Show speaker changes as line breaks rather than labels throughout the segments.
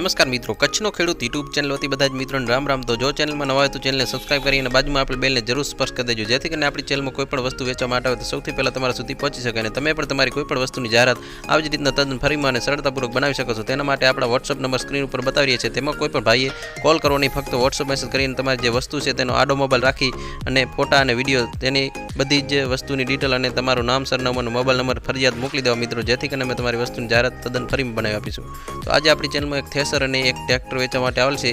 નમસ્કાર મિત્રો, કચ્છનો ખેડૂત યુટ્યુબ ચેનલ વતી બધા જ મિત્રોને રામ રામ। તો જો ચેનલમાં નવા હોય તો ચેનલને સબસ્ક્રાઇબ કરી અને બાજુમાં આપેલ બેલને જરૂર સ્પર્શ કરી દેજો, જેથી કરીને આપણી ચેનલમાં કોઈ પણ વસ્તુ વેચવા માટે આવે તો સૌથી પહેલાં તમારા સુધી પહોંચી શકે અને તમે પણ તમારી કોઈ પણ વસ્તુની જાહેરાત આવી જ રીતના તદ્દન ફરીમાં અને સરળતાપૂર્વક બનાવી શકો છો। તેના માટે આપણા વોટ્સઅપ નંબર સ્ક્રીન ઉપર બતાવી રહ્યા છે, તેમાં કોઈ પણ ભાઈએ કોલ કરવાની, ફક્ત વોટ્સઅપ મેસેજ કરીને તમારી જે વસ્તુ છે તેનો આડો મોબાઈલ રાખી અને ફોટા અને વિડીયો તેની બધી જ વસ્તુની ડિટેલ અને તમારું નામ, સરનામું અને મોબાઈલ નંબર ફરજિયાત મોકલી દેવા મિત્રો, જેથી કરીને અમે તમારી વસ્તુની જાહેરાત તદ્દન ફરીમાં બનાવી આપીશું। તો આજે આપણી ચેનલમાં એક થેસર અને એક ટ્રેક્ટર વેચવા માટે આવેલ છે।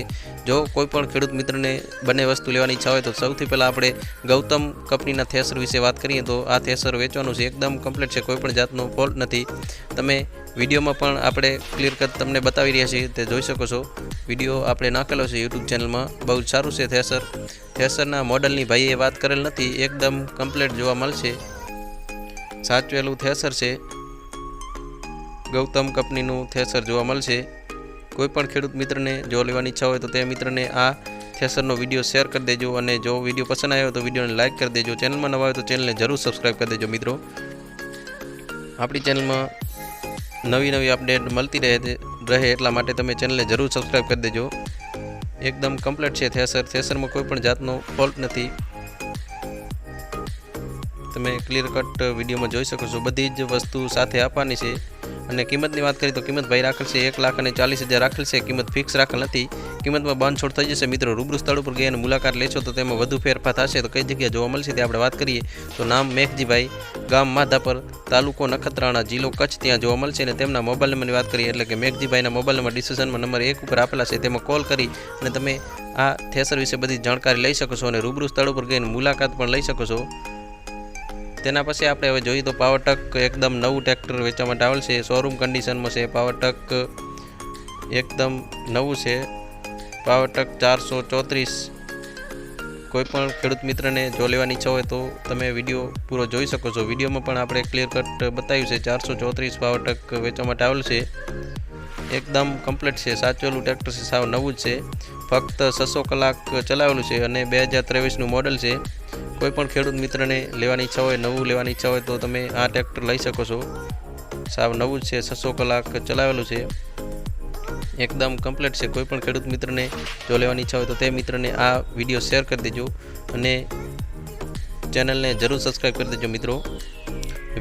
જો કોઈ પણ ખેડૂત મિત્રને બંને વસ્તુ લેવાની ઈચ્છા હોય તો સૌથી પહેલાં આપણે ગૌતમ કંપનીના થેસર વિશે વાત કરીએ તો આ થેસર વેચવાનું છે, એકદમ કમ્પ્લીટ છે, કોઈ પણ જાતનો ફોલ્ટ નથી। તમે વિડીયોમાં પણ આપણે ક્લિયર કટ તમને બતાવી રહ્યા છીએ, તે જોઈ શકો છો। વિડીયો આપણે નાખેલો છે યુટ્યુબ ચેનલમાં, બહુ જ સારું છે થેસર। થેસરના મોડલની ભાઈએ વાત કરેલ નથી, એકદમ કમ્પ્લીટ જોવા મળશે, સાચવેલું થેસર છે। ગૌતમ કંપનીનું થેસર જોવા મળશે। કોઈ પણ ખેડૂત મિત્રને જો લેવાની ઈચ્છા હોય તો તે મિત્રને આ થેસરનો વિડીયો શેર કરી દેજો અને જો વિડીયો પસંદ આવ્યો તો વિડીયોને લાઇક કરી દેજો। ચેનલમાં નવા હોય તો ચેનલને જરૂર સબસ્ક્રાઇબ કરી દેજો મિત્રો। આપણી ચેનલમાં નવી અપડેટ મળતી રહે એટલા માટે તમે ચેનલને જરૂર સબસ્ક્રાઇબ કરી દેજો। એકદમ કમ્પ્લીટ છે થેસર, થેસરમાં કોઈ પણ જાતનો ફોલ્ટ નથી, તમે ક્લિયર કટ વિડીયોમાં જોઈ શકો છો। બધી જ વસ્તુ સાથે આપવાની છે અને કિંમતની વાત કરીએ તો કિંમત ભાઈ રાખેલ છે 1,40,000 રાખેલ છે, કિંમત ફિક્સ રાખેલ નથી। કિંમતમાં બાંધછોડ થઈ જશે મિત્રો, રૂબરૂ સ્થળ ઉપર ગઈ અને મુલાકાત લેશો તો તેમાં વધુ ફેરફાર થશે। તો કઈ જગ્યાએ જોવા મળશે તે આપણે વાત કરીએ તો નામ મેઘજીભાઈ, ગામ માધાપર, તાલુકો નખત્રાણા, જિલ્લો કચ્છ, ત્યાં જોવા મળશે। અને તેમના મોબાઈલ નંબરની વાત કરીએ એટલે કે મેઘજીભાઈના મોબાઈલ નંબર ડિસ્ક્રિપ્શનમાં નંબર 1 ઉપર આપેલા છે, તેમાં કોલ કરી અને તમે આ થેસર વિશે બધી જાણકારી લઈ શકો છો અને રૂબરૂ સ્થળ ઉપર ગઈને મુલાકાત પણ લઈ શકો છો। તેના પછી આપણે હવે જોઈએ તો પાવરટક એકદમ નવું ટ્રેક્ટર વેચવા માટે આવેલ છે, શોરૂમ કન્ડિશનમાં છે। પાવરટક એકદમ નવું છે, પાવરટક 434। કોઈ પણ ખેડૂત મિત્રને જો લેવાની ઈચ્છા હોય તો તમે વિડીયો પૂરો જોઈ શકો છો। વિડીયોમાં પણ આપણે ક્લિયર કટ બતાવ્યું છે, 434 પાવરટક વેચવા માટે આવેલ છે, એકદમ કમ્પ્લીટ છે, સાચવેલું ટ્રેક્ટર છે, સાવ નવું જ છે, ફક્ત 600 કલાક ચલાવેલું છે અને 2023નું મોડલ છે। કોઈ પણ ખેડૂત મિત્રને લેવાની ઈચ્છા હોય, નવું લેવાની ઈચ્છા હોય તો તમે આ ટ્રેક્ટર લઈ શકો છો, સાવ નવું જ છે, 600 કલાક ચલાવેલું છે, એકદમ કમ્પ્લીટ છે। કોઈ પણ ખેડૂત મિત્રને જો લેવાની ઈચ્છા હોય તો તે મિત્રને આ વિડીયો શેર કરી દેજો અને ચેનલને જરૂર સબસ્ક્રાઈબ કરી દેજો મિત્રો।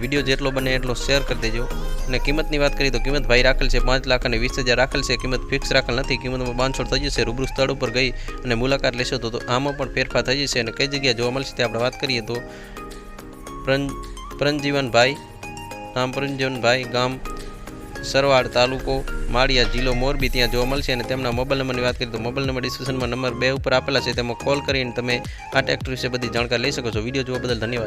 વિડીયો જેટલો બને એટલો શેર કરી દેજો। અને કિંમતની વાત કરીએ તો કિંમત ભાઈ રાખેલ છે 5,20,000 રાખેલ છે, કિંમત ફિક્સ રાખેલ નથી, કિંમતમાં બાંધછોડ થઈ જશે, રૂબરૂ સ્થળ ઉપર ગઈ અને મુલાકાત લેશો તો આમાં પણ ફેરફાર થઈ જશે। અને કઈ જગ્યાએ જોવા મળશે તે આપણે વાત કરીએ તો પ્રંજીવનભાઈ, નામ પ્રંજીવનભાઈ, ગામ સરવાડ, તાલુકો માળિયા, જિલ્લો મોરબી, ત્યાં જોવા મળશે। અને તેમના મોબાઈલ નંબરની વાત કરીએ તો મોબાઈલ નંબર ડિસ્ક્રિપ્શનમાં નંબર 2 ઉપર આપેલા છે, તેમાં કોલ કરીને તમે આ ટ્રેક્ટર વિશે બધી જાણકારી લઈ શકો છો। વિડીયો જોવા બદલ ધન્યવાદ।